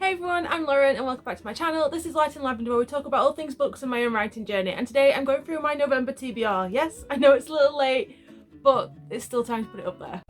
Hey everyone, I'm Lauren and welcome back to my channel. This is Light and Lavender, where we talk about all things books and my own writing journey, and today I'm going through my November TBR. Yes, I know it's a little late, but it's still time to put it up there.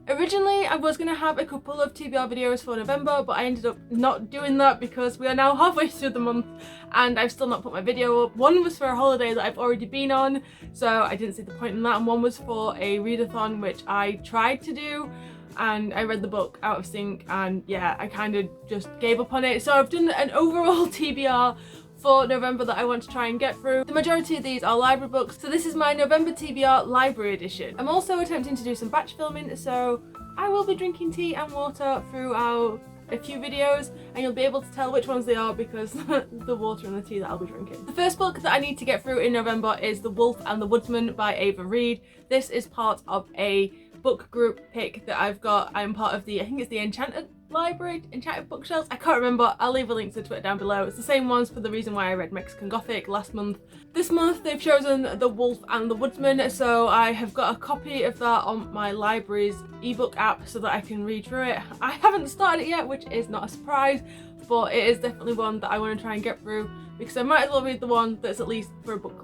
Originally, I was going to have a couple of TBR videos for November, but I ended up not doing that because we are now halfway through the month and I've still not put my video up. One was for a holiday that I've already been on, so I didn't see the point in that, and one was for a readathon, which I tried to do, and I read the book out of sync, and yeah, I kind of just gave up on it. So I've done an overall TBR for November that I want to try and get through. The majority of these are library books, so this is my November TBR library edition. I'm also attempting to do some batch filming, so I will be drinking tea and water throughout a few videos, and you'll be able to tell which ones they are because the water and the tea that I'll be drinking. The first book that I need to get through in November is The Wolf and the Woodsman by Ava Reid. This is part of a book group pick that I've got. I'm part of the, I think it's the Enchanted Library, Enchanted Bookshelves, I can't remember. I'll leave a link to Twitter down below. It's the same ones for the reason why I read Mexican Gothic last month. This month they've chosen The Wolf and the Woodsman, so I have got a copy of that on my library's ebook app so that I can read through it. I haven't started it yet, which is not a surprise, but it is definitely one that I want to try and get through because I might as well read the one that's at least for a book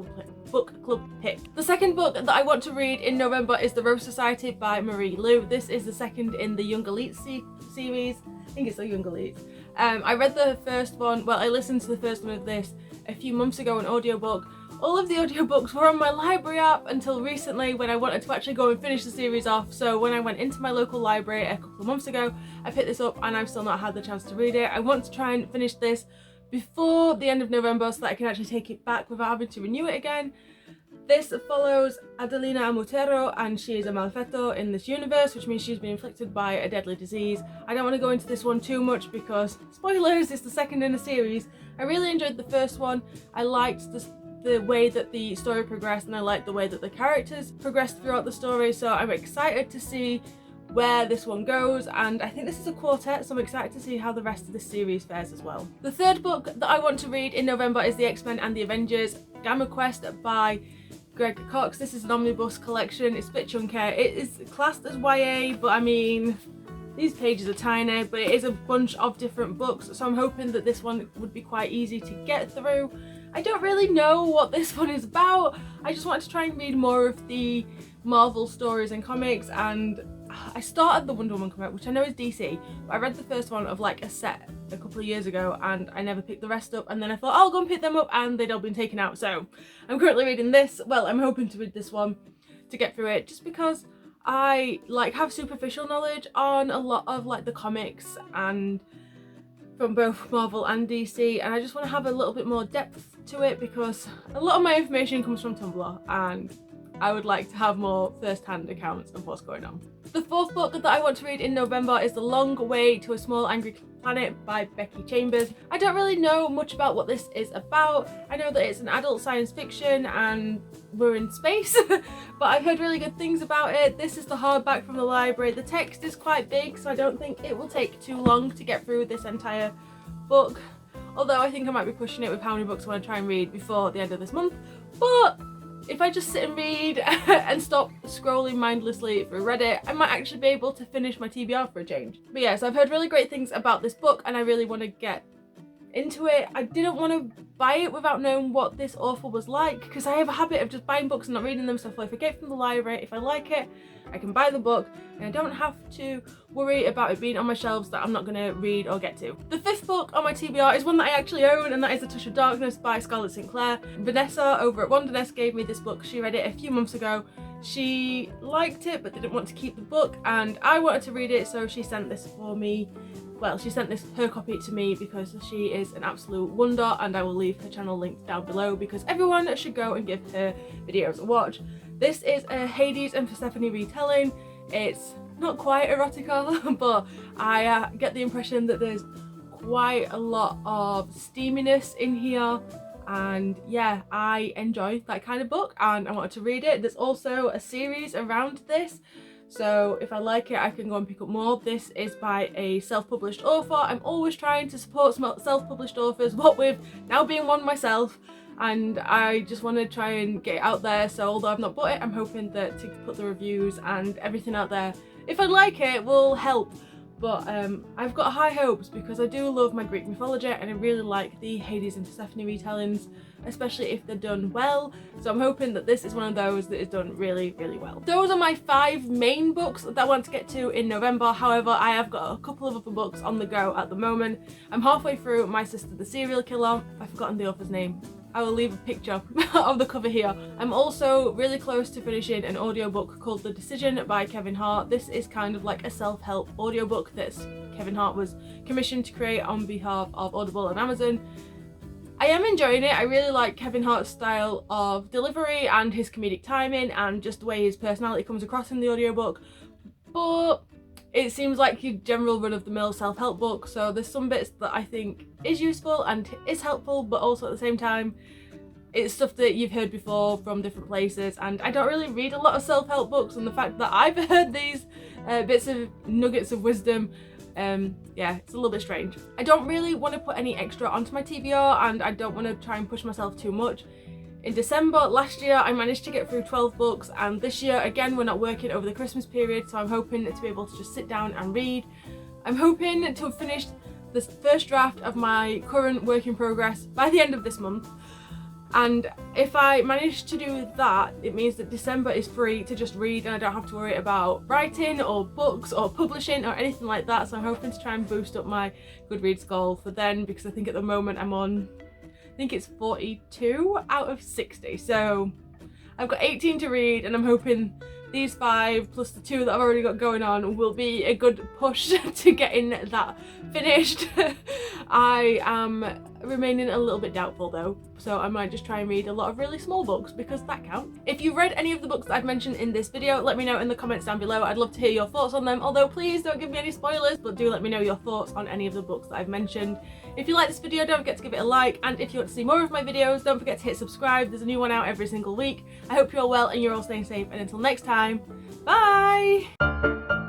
club pick. The second book that I want to read in November is The Rose Society by Marie Lu. This is the second in the Young Elite series. I think it's the Young Elite. I read the first one, well, I listened to the first one of this a few months ago, an audiobook. All of the audiobooks were on my library app until recently when I wanted to actually go and finish the series off. So when I went into my local library a couple of months ago, I picked this up and I've still not had the chance to read it. I want to try and finish this before the end of November so that I can actually take it back without having to renew it again. This follows Adelina Amutero, and she is a malfetto in this universe, which means she's been inflicted by a deadly disease. I don't want to go into this one too much because, spoilers, it's the second in a series. I really enjoyed the first one. I liked the way that the story progressed, and I liked the way that the characters progressed throughout the story, so I'm excited to see where this one goes, and I think this is a quartet, so I'm excited to see how the rest of this series fares as well. The third book that I want to read in November is The X-Men and the Avengers Gamma Quest by Greg Cox. This is an omnibus collection. It's a bit chunky. It is classed as YA, but I mean, these pages are tiny, but it is a bunch of different books, so I'm hoping that this one would be quite easy to get through. I don't really know what this one is about. I just wanted to try and read more of the Marvel stories and comics, and I started the Wonder Woman comic, which I know is DC, but I read the first one of like a set a couple of years ago and I never picked the rest up, and then I thought I'll go and pick them up and they'd all been taken out, so I'm currently reading this. Well, I'm hoping to read this one to get through it just because I like have superficial knowledge on a lot of like the comics and from both Marvel and DC, and I just want to have a little bit more depth to it because a lot of my information comes from Tumblr and I would like to have more first-hand accounts of what's going on. The fourth book that I want to read in November is The Long Way to a Small Angry Planet by Becky Chambers. I don't really know much about what this is about. I know that it's an adult science fiction and we're in space, but I've heard really good things about it. This is the hardback from the library. The text is quite big, so I don't think it will take too long to get through this entire book. Although I think I might be pushing it with how many books I want to try and read before the end of this month. But if I just sit and read and stop scrolling mindlessly through Reddit, I might actually be able to finish my TBR for a change. But yeah, so I've heard really great things about this book and I really want to get into it. I didn't want to buy it without knowing what this author was like because I have a habit of just buying books and not reading them, so if I get from the library, if I like it, I can buy the book and I don't have to worry about it being on my shelves that I'm not going to read or get to. The fifth book on my TBR is one that I actually own, and that is A Touch of Darkness by Scarlett Sinclair. Vanessa over at Wandernest gave me this book. She read it a few months ago. She liked it but didn't want to keep the book, and I wanted to read it, so she sent this for me. Well, she sent her copy to me because she is an absolute wonder, and I will leave her channel linked down below because everyone should go and give her videos a watch. This is a Hades and Persephone retelling. It's not quite erotica, but I get the impression that there's quite a lot of steaminess in here, and yeah, I enjoy that kind of book and I wanted to read it. There's also a series around this, so if I like it I can go and pick up more. This is by a self-published author. I'm always trying to support self-published authors, what with now being one myself. and I just want to try and get it out there. So although I've not bought it, I'm hoping that to put the reviews and everything out there, if I like it, will help. But I've got high hopes because I do love my Greek mythology and I really like the Hades and Persephone retellings, especially if they're done well. So I'm hoping that this is one of those that is done really, really well. Those are my 5 main books that I want to get to in November. However, I have got a couple of other books on the go at the moment. I'm halfway through My Sister the Serial Killer. I've forgotten the author's name. I will leave a picture of the cover here. I'm also really close to finishing an audiobook called The Decision by Kevin Hart. This is kind of like a self-help audiobook that Kevin Hart was commissioned to create on behalf of Audible and Amazon. I am enjoying it. I really like Kevin Hart's style of delivery and his comedic timing and just the way his personality comes across in the audiobook. But it seems like your general run-of-the-mill self-help book, so there's some bits that I think is useful and is helpful, but also at the same time it's stuff that you've heard before from different places, and I don't really read a lot of self-help books, and the fact that I've heard these bits of nuggets of wisdom, yeah, it's a little bit strange. I don't really want to put any extra onto my TBR, and I don't want to try and push myself too much. In December last year I managed to get through 12 books, and this year again we're not working over the Christmas period, so I'm hoping to be able to just sit down and read. I'm hoping to have finished the first draft of my current work in progress by the end of this month, and if I manage to do that, it means that December is free to just read and I don't have to worry about writing or books or publishing or anything like that. So I'm hoping to try and boost up my Goodreads goal for then, because I think at the moment I'm on, I think it's 42 out of 60, so I've got 18 to read, and I'm hoping these 5 plus the 2 that I've already got going on will be a good push to getting that finished. I am remaining a little bit doubtful though, so I might just try and read a lot of really small books because that counts. If you've read any of the books that I've mentioned in this video, let me know in the comments down below. I'd love to hear your thoughts on them, although please don't give me any spoilers, but do let me know your thoughts on any of the books that I've mentioned. If you like this video, don't forget to give it a like, and if you want to see more of my videos, don't forget to hit subscribe. There's a new one out every single week. I hope you're all well and you're all staying safe, and until next time, bye!